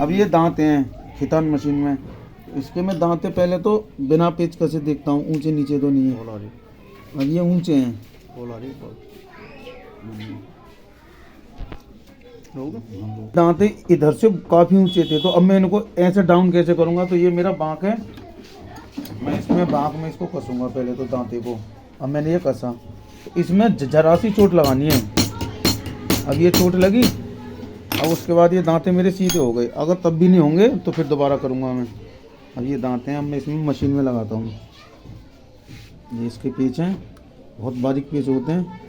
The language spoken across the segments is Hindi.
अब ये दांते हैं खितान मशीन में, इसके मैं दांते पहले तो बिना पेच कसे देखता हूँ, ऊंचे नीचे तो नहीं है। अब ये ऊंचे हैं, दांते इधर से काफ़ी ऊंचे थे, तो अब मैं इनको ऐसे डाउन कैसे करूँगा। तो ये मेरा बांक है, मैं इसमें बांक में इसको कसूँगा पहले तो दांते को। अब मैंने ये कसा, तो इसमें जरा सी चोट लगानी है। अब ये चोट लगी, अब उसके बाद ये दांते मेरे सीधे हो गए। अगर तब भी नहीं होंगे तो फिर दोबारा करूँगा मैं। अब ये दांते हैं, अब मैं इसमें मशीन में लगाता हूँ। ये इसके पेच हैं, बहुत बारीक पेच होते हैं।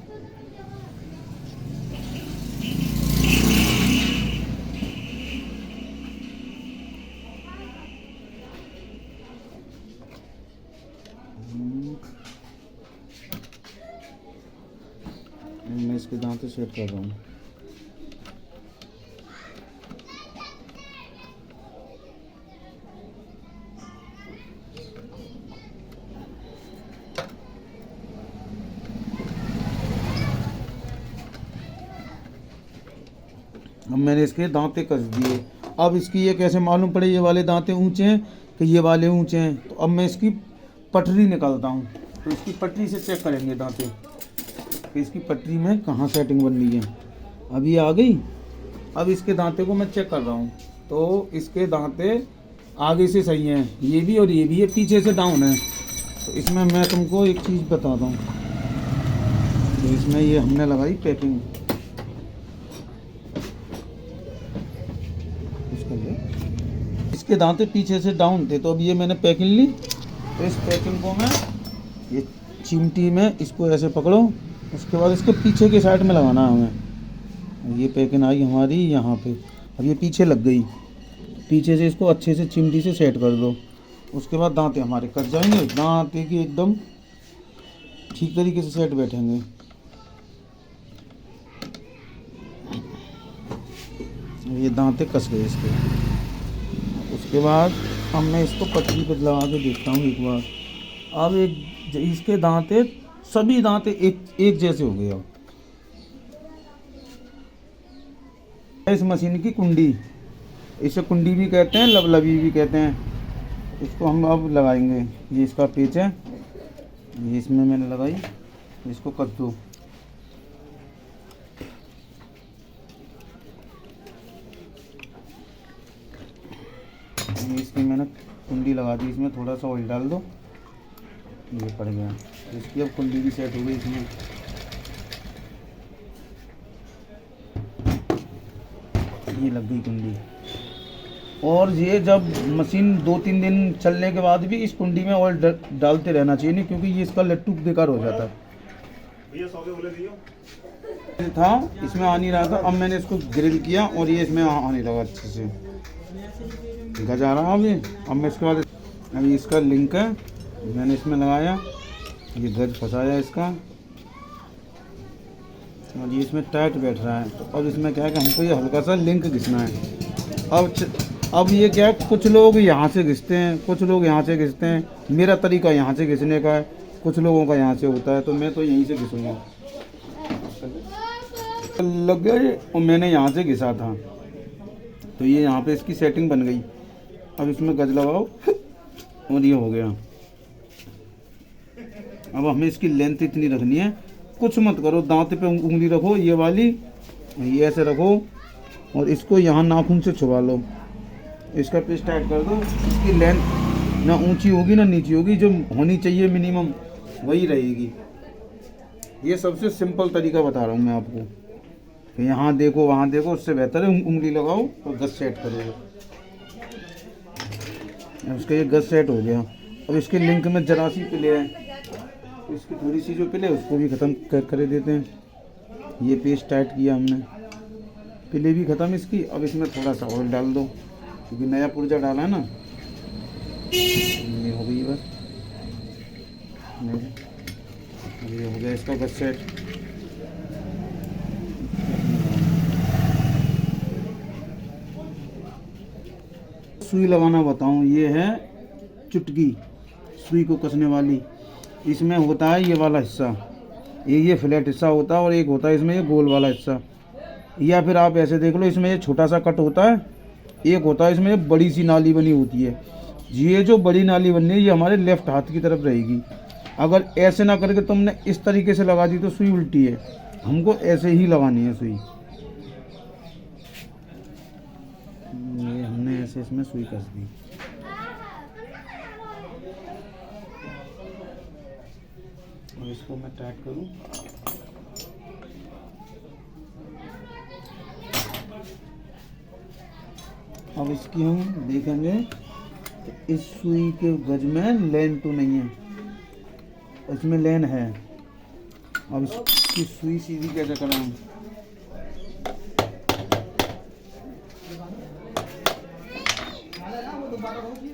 मैं इसके दांते सेट कर रहा हूँ। अब मैंने इसके दांते कस दिए। अब इसकी ये कैसे मालूम पड़े ये वाले दांते ऊंचे हैं कि ये वाले ऊंचे हैं। तो अब मैं इसकी पटरी निकालता हूँ, तो इसकी पटरी से चेक करेंगे दांते कि इसकी पटरी में कहाँ सेटिंग बन रही है। अब ये आ गई। अब इसके दांते को मैं चेक कर रहा हूँ, तो इसके दांते आगे से सही हैं, ये भी और ये भी, ये पीछे से डाउन है। तो इसमें मैं तुमको एक चीज़ बताता हूँ। तो इसमें ये हमने लगाई पैकिंग, इसके दांते पीछे से डाउन थे, तो अब ये मैंने पैकिंग ली। तो इस पैकिंग को मैं ये चिमटी में इसको ऐसे पकड़ो, उसके बाद इसके पीछे के साइड में लगाना है हमें। ये पैकिंग आई हमारी यहाँ पे, अब ये पीछे लग गई। पीछे से इसको अच्छे से चिमटी से सेट कर दो, उसके बाद दांते हमारे कस जाएंगे। दांते की एकदम ठीक तरीके से सेट बैठेंगे। ये दांते कस गए इसके। उसके बाद अब मैं इसको पटरी पर लगा के देखता हूँ एक बार। अब एक इसके दांते, सभी दांते एक जैसे हो गए। अब इस मशीन की कुंडी, इसे कुंडी भी कहते हैं, लवलवी भी कहते हैं। इसको हम अब लगाएंगे। ये इसका पेच है, ये इसमें मैंने लगाई, इसको कस दो। इसकी मैंने कुंडी लगा दी, इसमें थोड़ा सा ऑयल डाल दो, ये पड़ गया। इसकी अब कुंडी भी सेट हो गई इसमें। ये लग गई कुंडी। और ये जब मशीन 2-3 दिन चलने के बाद भी इस कुंडी में ऑयल डालते रहना चाहिए, नहीं क्योंकि ये इसका लट्टू बेकार हो जाता है। था इसमें आ नहीं रहा था, अब मैंने इसको ग्रिल किया और ये इसमें आने लगा अच्छे से, गज आ रहा अभी। अब मैं इसके बाद अभी इसका लिंक है, मैंने इसमें लगाया, ये गज फंसाया इसका, और ये इसमें टाइट बैठ रहा है। तो अब इसमें क्या है कि हमको ये हल्का सा लिंक घिसना है। अब ये क्या है, कुछ लोग यहाँ से घिसते हैं, कुछ लोग यहाँ से घिसते हैं। मेरा तरीका यहाँ से घिसने का है, कुछ लोगों का यहाँ से होता है, तो मैं तो यहीं से घिसूँगा। लग गया और मैंने यहाँ से घिसा था, तो ये यहाँ पे इसकी सेटिंग बन गई। अब इसमें गज लगाओ और ये हो गया। अब हमें इसकी लेंथ इतनी रखनी है, कुछ मत करो, दांत पे उंगली रखो, ये वाली ये ऐसे रखो, और इसको यहाँ नाखून से छुपा लो। इसका पीस टाइट कर दो। इसकी लेंथ ना ऊंची होगी ना नीची होगी, जो होनी चाहिए मिनिमम वही रहेगी। ये सबसे सिंपल तरीका बता रहा हूँ मैं आपको कि यहाँ देखो वहाँ देखो, उससे बेहतर है उंगली लगाओ और गज सेट करो। उसका ये गज सेट हो गया। अब इसके लिंक में जरा सी पिले है, तो इसकी थोड़ी सी जो पिले उसको भी ख़त्म कर देते हैं। ये पेस्ट टाइट किया हमने, पिले भी ख़त्म इसकी। अब इसमें थोड़ा सा ऑयल डाल दो, क्योंकि नया पुर्जा डाला है ना। ये हो गई बस, ये हो गया इसका गज सेट। सुई लगाना बताऊं, ये है चुटकी सुई को कसने वाली। इसमें होता है ये वाला हिस्सा, ये फ्लैट हिस्सा होता है, और एक होता है इसमें ये गोल वाला हिस्सा। या फिर आप ऐसे देख लो, इसमें ये छोटा सा कट होता है एक होता है इसमें बड़ी सी नाली बनी होती है। ये जो बड़ी नाली बननी है ये हमारे लेफ्ट हाथ की तरफ रहेगी। अगर ऐसे ना करके तुमने इस तरीके से लगा दी तो सुई उल्टी है, हमको ऐसे ही लगानी है सुई। ये हमने ऐसे इसमें सुई कस दी। और इसको मैं टाइट करूं। अब इसकी हम देखेंगे इस सुई के गज में लेन तो नहीं है, इसमें लेन है। अब इसकी सुई सीधी कैसे कराएं?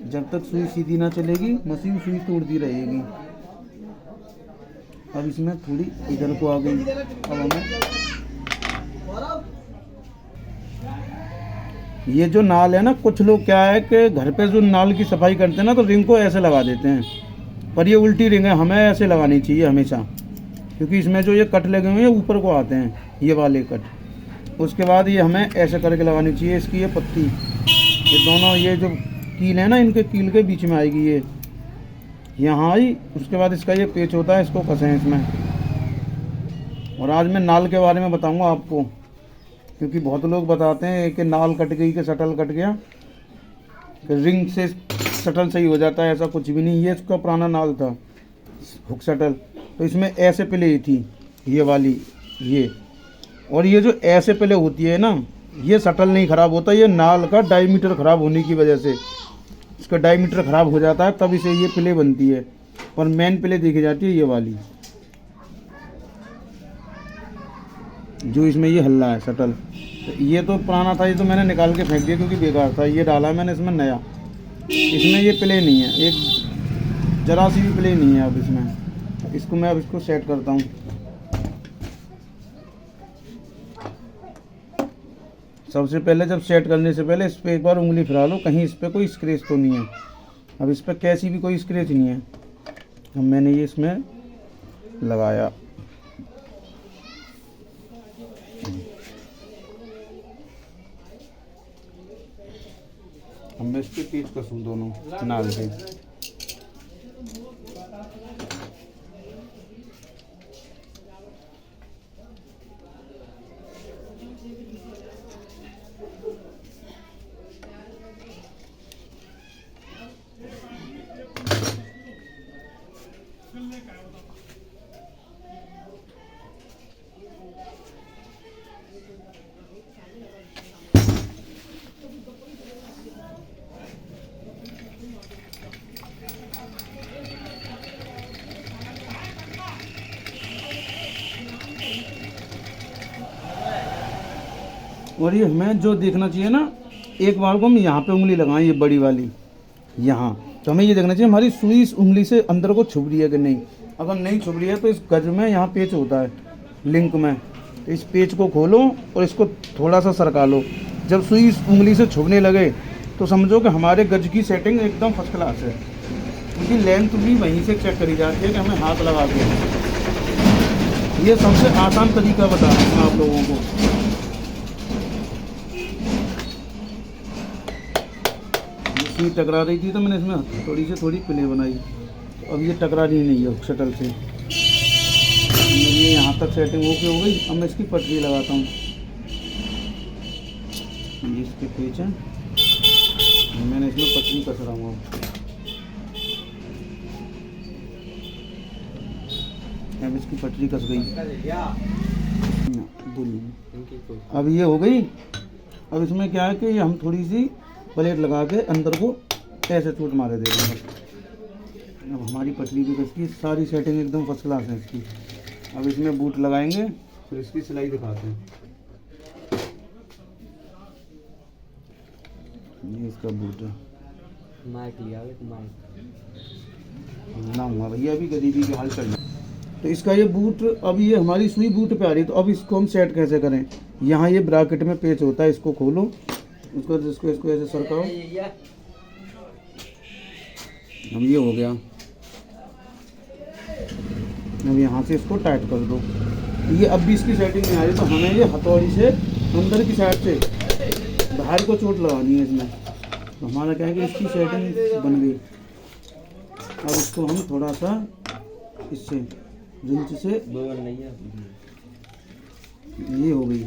जब तक सुई सीधी ना चलेगी मशीन सुई तोड़ती रहेगी। अब इसमें थोड़ी इधर को आ गई। अब हमें ये जो नाल है ना, कुछ लोग क्या है कि घर पे जो नाल की सफाई करते हैं ना तो रिंग को ऐसे लगा देते हैं, पर ये उल्टी रिंग है, हमें ऐसे लगानी चाहिए हमेशा, क्योंकि इसमें जो ये कट लगे हुए हैं ऊपर को आते हैं, ये वाले कट। उसके बाद ये हमें ऐसे करके लगानी चाहिए। इसकी ये पत्ती, ये दोनों ये जो कील है ना, इनके कील के बीच में आएगी ये यहाँ आई। उसके बाद इसका ये पेच होता है, इसको कसें इसमें। और आज मैं नाल के बारे में बताऊँगा आपको, क्योंकि बहुत लोग बताते हैं कि नाल कट गई, कि शटल कट गया, कि रिंग से शटल सही हो जाता है। ऐसा कुछ भी नहीं। ये इसका पुराना नाल था हुक शटल, तो इसमें ऐसे प्ले थी ये वाली ये। और ये जो ऐसे प्ले होती है ना, ये शटल नहीं ख़राब होता, ये नाल का डायमीटर ख़राब होने की वजह से इसका डायमीटर ख़राब हो जाता है, तब इसे ये प्ले बनती है। पर मेन प्ले देखी जाती है ये वाली, जो इसमें ये हल्ला है शटल। तो ये तो पुराना था, ये तो मैंने निकाल के फेंक दिया क्योंकि बेकार था। ये डाला मैंने इसमें नया, इसमें ये प्ले नहीं है, एक जरा सी भी प्ले नहीं है अब इसमें। इसको मैं अब इसको सेट करता हूँ। सबसे पहले जब सेट करने से पहले इस पर एक बार उंगली फिरा लो, कहीं इस पर कोई स्क्रैच तो नहीं है। अब इस पर कैसी भी कोई स्क्रैच नहीं है। अब मैंने ये इसमें लगाया। अब मैं इस पर पेच कसूँ दोनों नाल से। और ये हमें जो देखना चाहिए ना, एक बार को हम यहाँ पे उंगली लगाएं, ये बड़ी वाली यहाँ, तो हमें ये देखना चाहिए हमारी सुई इस उंगली से अंदर को छुप रही है कि नहीं। अगर नहीं छुप रही है तो इस गज में यहाँ पेच होता है लिंक में, तो इस पेच को खोलो और इसको थोड़ा सा सरका लो। जब सुई इस उंगली से छुपने लगे तो समझो कि हमारे गज की सेटिंग एकदम फर्स्ट क्लास है। क्योंकि लेंथ भी वहीं से चेक करी जाती है कि हमें हाथ लगा के। ये सबसे आसान तरीका बता रहा हूँ आप लोगों को। सुई टकरा रही थी तो मैंने इसमें थोड़ी से थोड़ी प्ले बनाई। अब ये टकरा रही नहीं है शटल से। ये यहाँ तक सेटिंग हो गई। अब मैं इसकी पटरी लगाता हूँ। ये इसके पेच है, मैंने इसमें पटरी कस रहा हूँ। अब इसकी पटरी कस गई। अब ये हो गई। अब इसमें क्या है कि हम थोड़ी सी प्लेट लगा के अंदर को ऐसे चोट मारे दे रहे हैं। अब हमारी पटरी भी कस की, सारी सेटिंग एकदम फर्स्ट क्लास है इसकी। अब इसमें बूट लगाएंगे, फिर इसकी सिलाई दिखाते हैं। ये इसका बूट है। माइक लिया माइक ना हुआ भैया, अभी गरीबी के हाल चल। तो इसका ये बूट, अब ये हमारी सुई बूट पे आ रही है, तो अब इसको हम सेट कैसे करें। यहाँ ये ब्रैकेट में पेच होता है, इसको खोलो, इसको ऐसे सरकाओ। अब ये हो गया। अब यहाँ से इसको टाइट कर दो। ये अब भी इसकी सेटिंग नहीं आ रही, तो हमें ये हथौड़ी से अंदर की साइड से बाहर को चोट लगानी है इसमें। तो हमारा क्या है कि इसकी सेटिंग बन गई। अब इसको हम थोड़ा सा इससे रिंच से ये हो गई।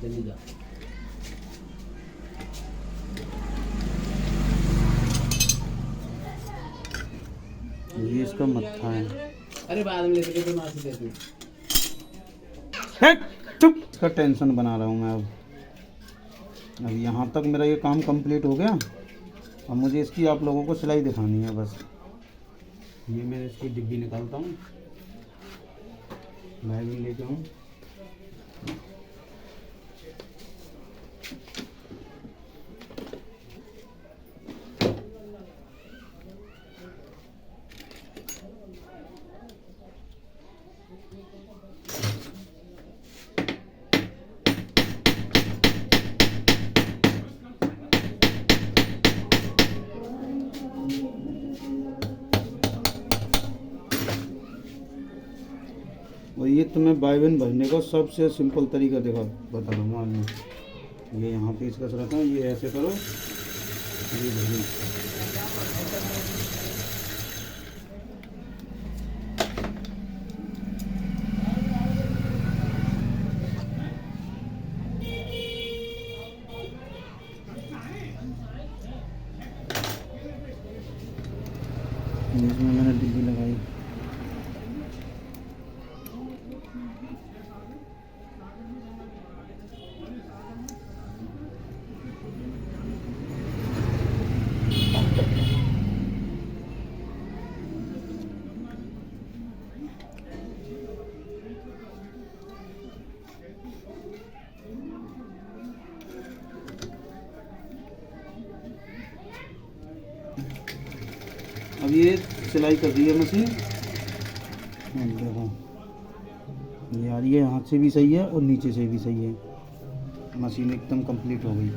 जल्दी जा। ये इसका मत्था है। अरे बाद में लेके तो मार दे तू। चुप, इसका टेंशन बना रहा हूँ मैं। अब यहाँ तक मेरा ये काम कंप्लीट हो गया। अब मुझे इसकी आप लोगों को सिलाई दिखानी है बस। ये मैं इसकी डिब्बी निकालता हूँ, मैं भी लेके आऊँ। और ये तुम्हें बाइबन भरने का सबसे सिंपल तरीका बता रहा हूँ आज। ये यहाँ पे इसका रखा है, ये ऐसे करो, ये भरो। इसमें मैंने डिब्बी लगाई। अब ये सिलाई कर रही है मशीन। देखो ये आ रही है, हाथ से भी सही है और नीचे से भी सही है। मशीन एकदम कंप्लीट हो गई।